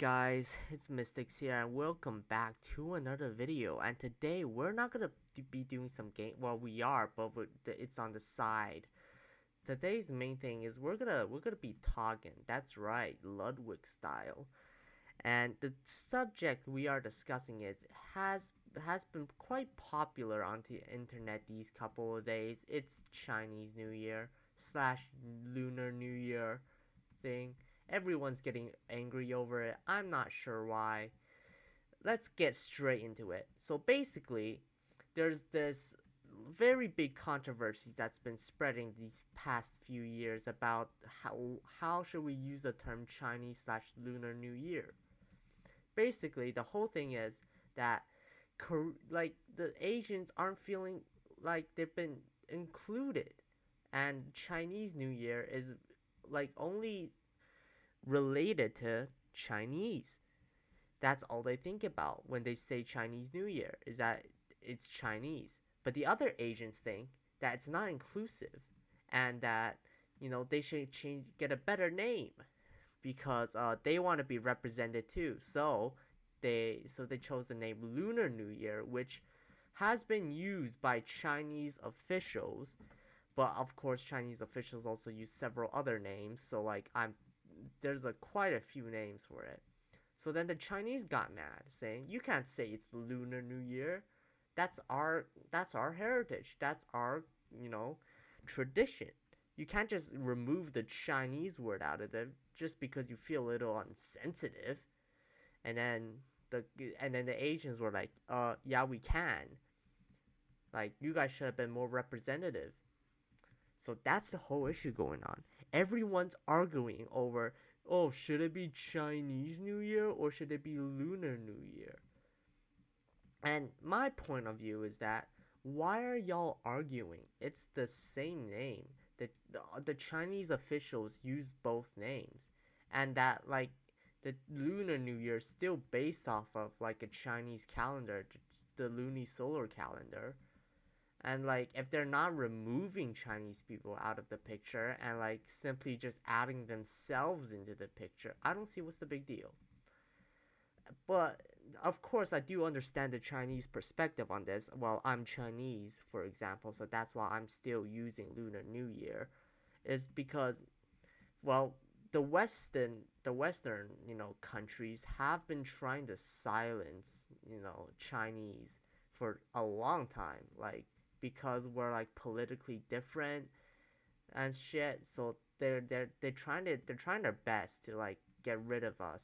guys, it's Mystics here and welcome back to another video. And today we're not gonna be doing some game, well we are, but it's on the side. Today's main thing is we're gonna be talking, that's right, Ludwig style. And the subject we are discussing has been quite popular on the internet these couple of days. It's Chinese New Year slash Lunar New Year thing. Everyone's getting angry over it. I'm not sure why. Let's get straight into it. So basically, there's this very big controversy that's been spreading these past few years about how should we use the term Chinese slash Lunar New Year. Basically, the whole thing is that like the Asians aren't feeling like they've been included, and Chinese New Year is like only related to Chinese. That's all they think about when they say Chinese New Year, is that it's Chinese. But the other Asians think that it's not inclusive and that they should get a better name because they want to be represented too. So they chose the name Lunar New Year, which has been used by Chinese officials, but of course Chinese officials also use several other names. So like there's quite a few names for it. So then the Chinese got mad, saying, "You can't say it's Lunar New Year. That's our heritage. That's our tradition. You can't just remove the Chinese word out of it just because you feel a little insensitive." And then the Asians were like, yeah, we can. Like, you guys should have been more representative." So that's the whole issue going on. Everyone's arguing over, oh, should it be Chinese New Year or should it be Lunar New Year? And my point of view is that, why are y'all arguing? It's the same name. The Chinese officials use both names. And that, like, the Lunar New Year is still based off of, like, a Chinese calendar, the lunisolar calendar. And like, if they're not removing Chinese people out of the picture and like simply just adding themselves into the picture, I don't see what's the big deal. But of course, I do understand the Chinese perspective on this. Well, I'm Chinese, for example, so that's why I'm still using Lunar New Year. Is because, well, the Western countries have been trying to silence Chinese for a long time, like, because we're like politically different and shit. So they're trying their best to like get rid of us.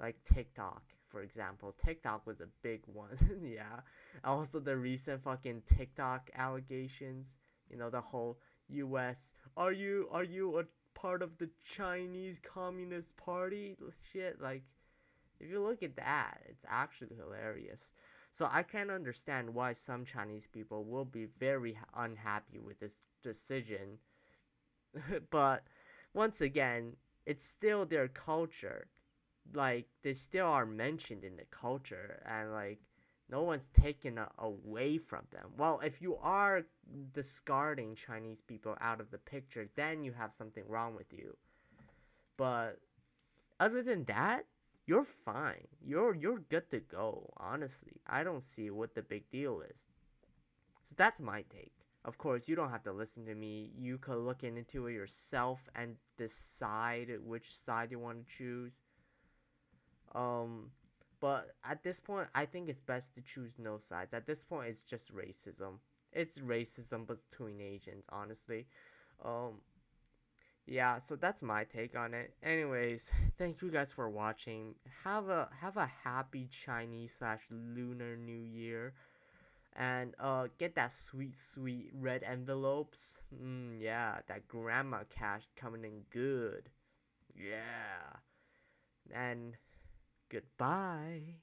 Like TikTok, for example. TikTok was a big one. Yeah. Also the recent fucking TikTok allegations. The whole U.S. Are you a part of the Chinese Communist Party? Shit, like, if you look at that, it's actually hilarious. So I can understand why some Chinese people will be very unhappy with this decision. But once again, it's still their culture. Like, they still are mentioned in the culture, and like, no one's taken away from them. Well, if you are discarding Chinese people out of the picture, then you have something wrong with you. But other than that, you're fine. You're good to go. Honestly, I don't see what the big deal is. So that's my take. Of course, you don't have to listen to me. You could look into it yourself and decide which side you want to choose. Um, but at this point, I think it's best to choose no sides. At this point, it's just racism. It's racism between Asians, honestly. Um, yeah, so that's my take on it. Anyways, thank you guys for watching. Have a happy Chinese slash Lunar New Year, and get that sweet red envelopes. Yeah, that grandma cash coming in good. Yeah, and goodbye.